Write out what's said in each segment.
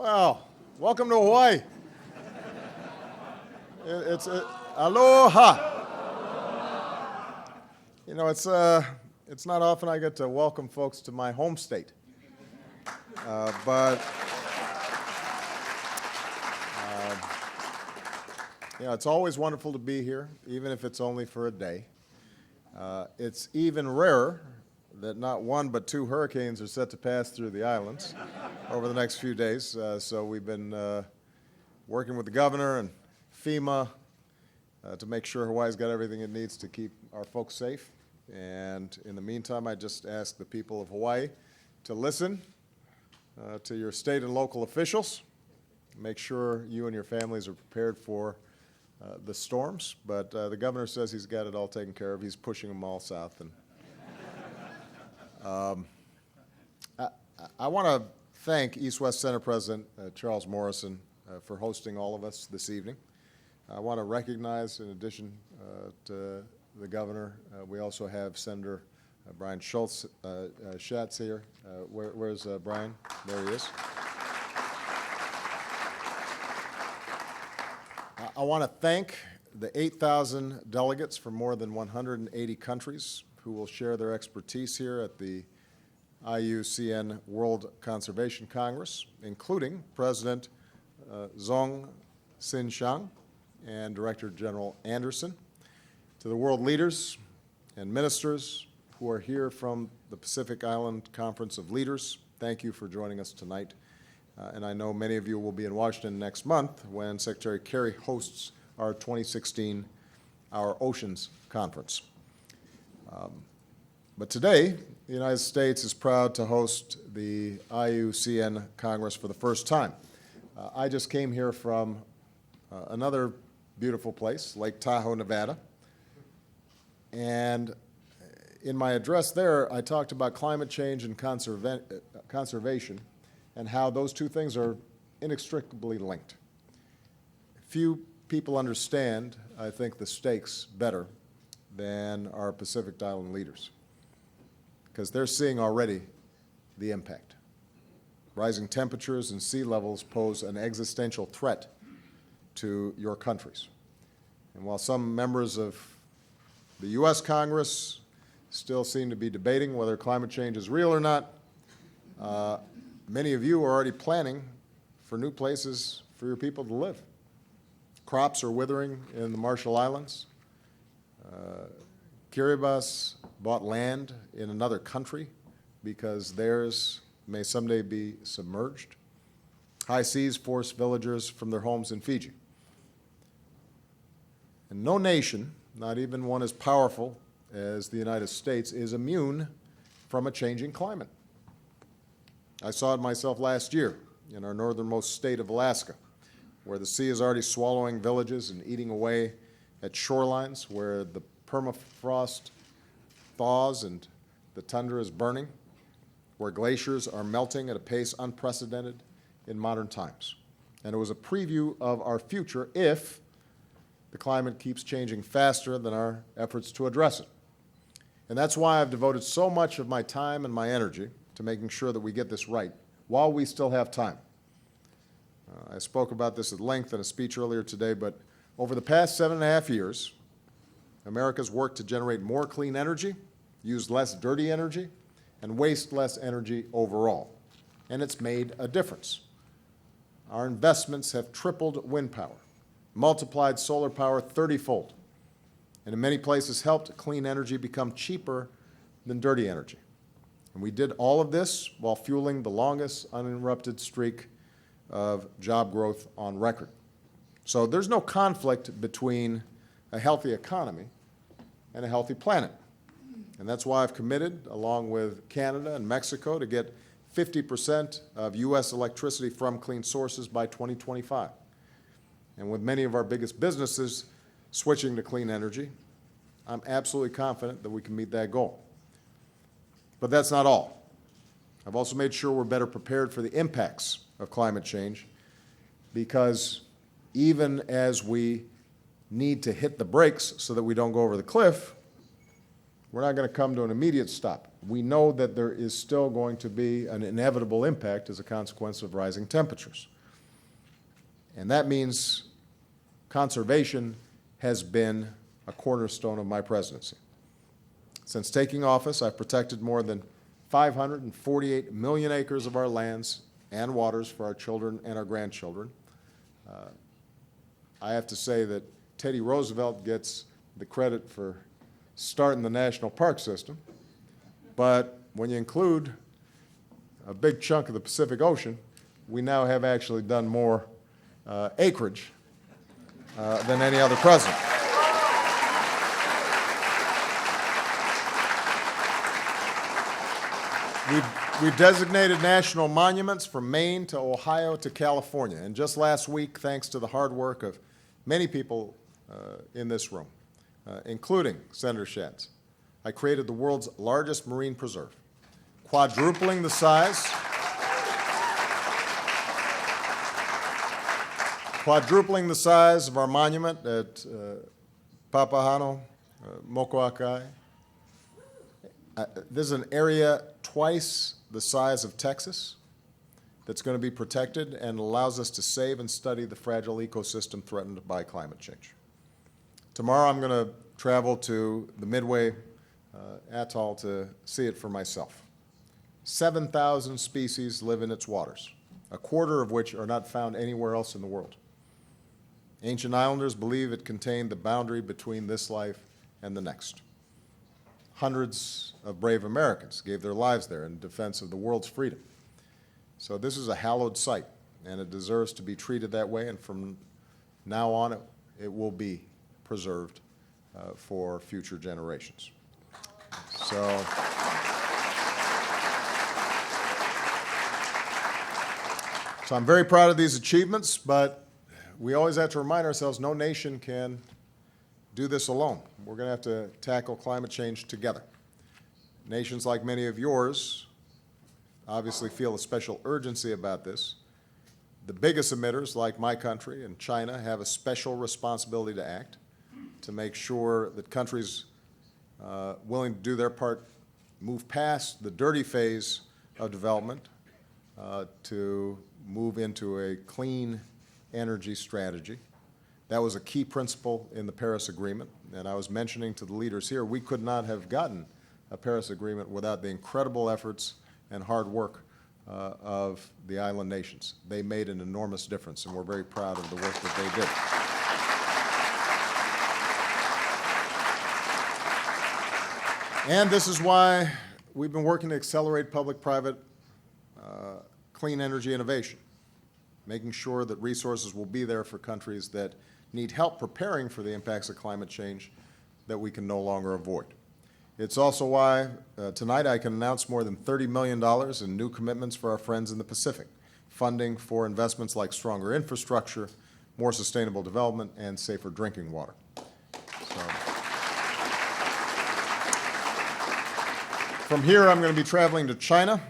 Well, welcome to Hawaii. It's aloha. You know, it's not often I get to welcome folks to my home state, but it's always wonderful to be here, even if it's only for a day. It's even rarer that not one but two hurricanes are set to pass through the islands over the next few days. So we've been working with the governor and FEMA to make sure Hawaii's got everything it needs to keep our folks safe. And in the meantime, I just ask the people of Hawaii to listen to your state and local officials. Make sure you and your families are prepared for the storms. But the governor says he's got it all taken care of. He's pushing them all south. And I want to thank East West Center President Charles Morrison for hosting all of us this evening. I want to recognize, in addition to the governor, we also have Senator Brian Schatz here. Where's Brian? There he is. I want to thank the 8,000 delegates from more than 180 countries who will share their expertise here at the IUCN World Conservation Congress, including President Zong Sin Shang and Director General Anderson. To the world leaders and ministers who are here from the Pacific Island Conference of Leaders, thank you for joining us tonight. And I know many of you will be in Washington next month when Secretary Kerry hosts our 2016 Our Oceans Conference. But today, the United States is proud to host the IUCN Congress for the first time. I just came here from another beautiful place, Lake Tahoe, Nevada. And in my address there, I talked about climate change and conservation and how those two things are inextricably linked. Few people understand, I think, the stakes better than our Pacific Island leaders, because they're seeing already the impact. Rising temperatures and sea levels pose an existential threat to your countries. And while some members of the U.S. Congress still seem to be debating whether climate change is real or not, many of you are already planning for new places for your people to live. Crops are withering in the Marshall Islands. Kiribati bought land in another country because theirs may someday be submerged. High seas force villagers from their homes in Fiji. And no nation, not even one as powerful as the United States, is immune from a changing climate. I saw it myself last year in our northernmost state of Alaska, where the sea is already swallowing villages and eating away at shorelines, where the permafrost thaws and the tundra is burning, where glaciers are melting at a pace unprecedented in modern times. And it was a preview of our future if the climate keeps changing faster than our efforts to address it. And that's why I've devoted so much of my time and my energy to making sure that we get this right while we still have time. I spoke about this at length in a speech earlier today, but over the past 7.5 years, America's worked to generate more clean energy, use less dirty energy, and waste less energy overall. And it's made a difference. Our investments have tripled wind power, multiplied solar power 30-fold, and in many places helped clean energy become cheaper than dirty energy. And we did all of this while fueling the longest uninterrupted streak of job growth on record. So there's no conflict between a healthy economy and a healthy planet. And that's why I've committed, along with Canada and Mexico, to get 50% of U.S. electricity from clean sources by 2025. And with many of our biggest businesses switching to clean energy, I'm absolutely confident that we can meet that goal. But that's not all. I've also made sure we're better prepared for the impacts of climate change, because even as we need to hit the brakes so that we don't go over the cliff, we're not going to come to an immediate stop. we know that there is still going to be an inevitable impact as a consequence of rising temperatures. And that means conservation has been a cornerstone of my presidency. Since taking office, I've protected more than 548 million acres of our lands and waters for our children and our grandchildren. I have to say that Teddy Roosevelt gets the credit for starting the national park system, but when you include a big chunk of the Pacific Ocean, we now have actually done more acreage than any other president. We've designated national monuments from Maine to Ohio to California. And just last week, thanks to the hard work of many people in this room, including Senator Schatz, I created the world's largest marine preserve, quadrupling the size of our monument at Papahano, Mokuakai. This is an area twice the size of Texas that's going to be protected and allows us to save and study the fragile ecosystem threatened by climate change. Tomorrow I'm going to travel to the Midway Atoll to see it for myself. 7,000 species live in its waters, a quarter of which are not found anywhere else in the world. Ancient islanders believe it contained the boundary between this life and the next. Hundreds of brave Americans gave their lives there in defense of the world's freedom. So this is a hallowed site, and it deserves to be treated that way, and from now on it will be preserved for future generations. So I'm very proud of these achievements, but we always have to remind ourselves no nation can do this alone. We're going to have to tackle climate change together. Nations like many of yours obviously feel a special urgency about this. The biggest emitters, like my country and China, have a special responsibility to act to make sure that countries willing to do their part move past the dirty phase of development to move into a clean energy strategy. That was a key principle in the Paris Agreement, and I was mentioning to the leaders here, we could not have gotten a Paris Agreement without the incredible efforts and hard work of the island nations. They made an enormous difference, and we're very proud of the work that they did. And this is why we've been working to accelerate public-private clean energy innovation, making sure that resources will be there for countries that need help preparing for the impacts of climate change that we can no longer avoid. It's also why tonight I can announce more than $30 million in new commitments for our friends in the Pacific, funding for investments like stronger infrastructure, more sustainable development, and safer drinking water. From here, I'm going to be traveling to China,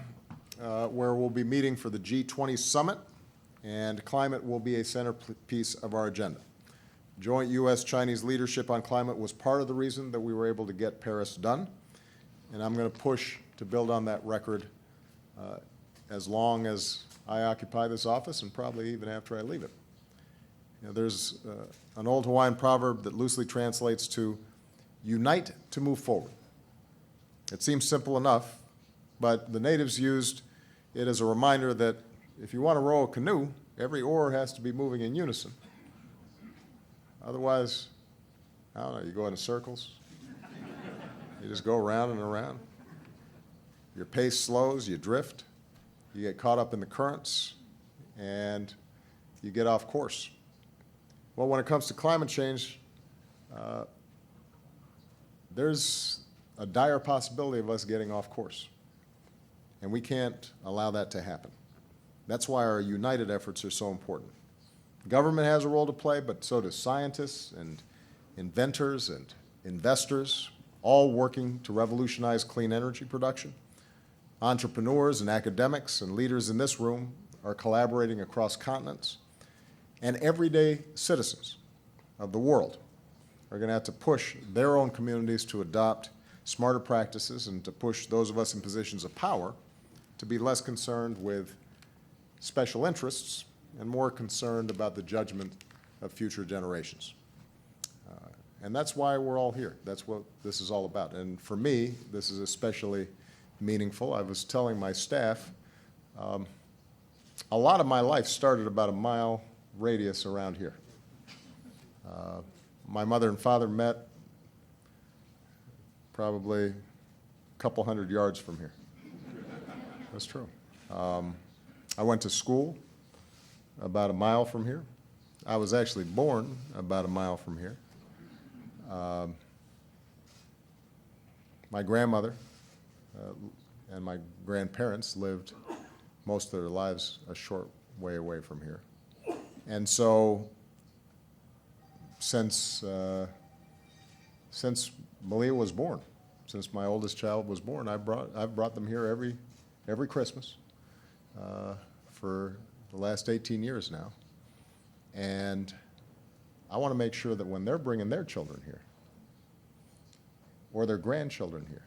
where we'll be meeting for the G20 summit, and climate will be a centerpiece of our agenda. Joint U.S.-Chinese leadership on climate was part of the reason that we were able to get Paris done, and I'm going to push to build on that record as long as I occupy this office and probably even after I leave it. You know, there's an old Hawaiian proverb that loosely translates to unite to move forward. It seems simple enough, but the natives used it as a reminder that if you want to row a canoe, every oar has to be moving in unison. Otherwise, I don't know, you go in circles. You just go around and around. Your pace slows, you drift, you get caught up in the currents, and you get off course. Well, when it comes to climate change, there's a dire possibility of us getting off course, and we can't allow that to happen. That's why our united efforts are so important. Government has a role to play, but so do scientists and inventors and investors, all working to revolutionize clean energy production. Entrepreneurs and academics and leaders in this room are collaborating across continents. And everyday citizens of the world are going to have to push their own communities to adopt smarter practices and to push those of us in positions of power to be less concerned with special interests and more concerned about the judgment of future generations. And that's why we're all here. That's what this is all about. And for me, this is especially meaningful. I was telling my staff, a lot of my life started about a mile radius around here. My mother and father met probably a couple hundred yards from here. That's true. I went to school about a mile from here. I was actually born about a mile from here. My grandmother and my grandparents lived most of their lives a short way away from here. And so since Malia was born, since my oldest child was born, I've brought them here every Christmas for the last 18 years now. And I want to make sure that when they're bringing their children here, or their grandchildren here,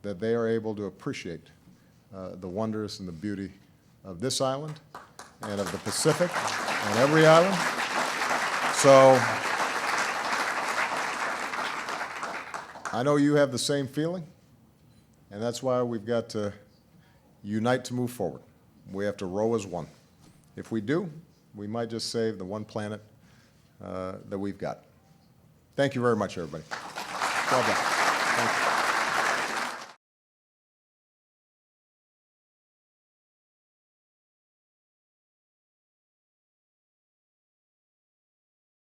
that they are able to appreciate the wonders and the beauty of this island and of the Pacific and every island. So I know you have the same feeling, and that's why we've got to unite to move forward. We have to row as one. If we do, we might just save the one planet that we've got. Thank you very much, everybody. Well done. Thank you.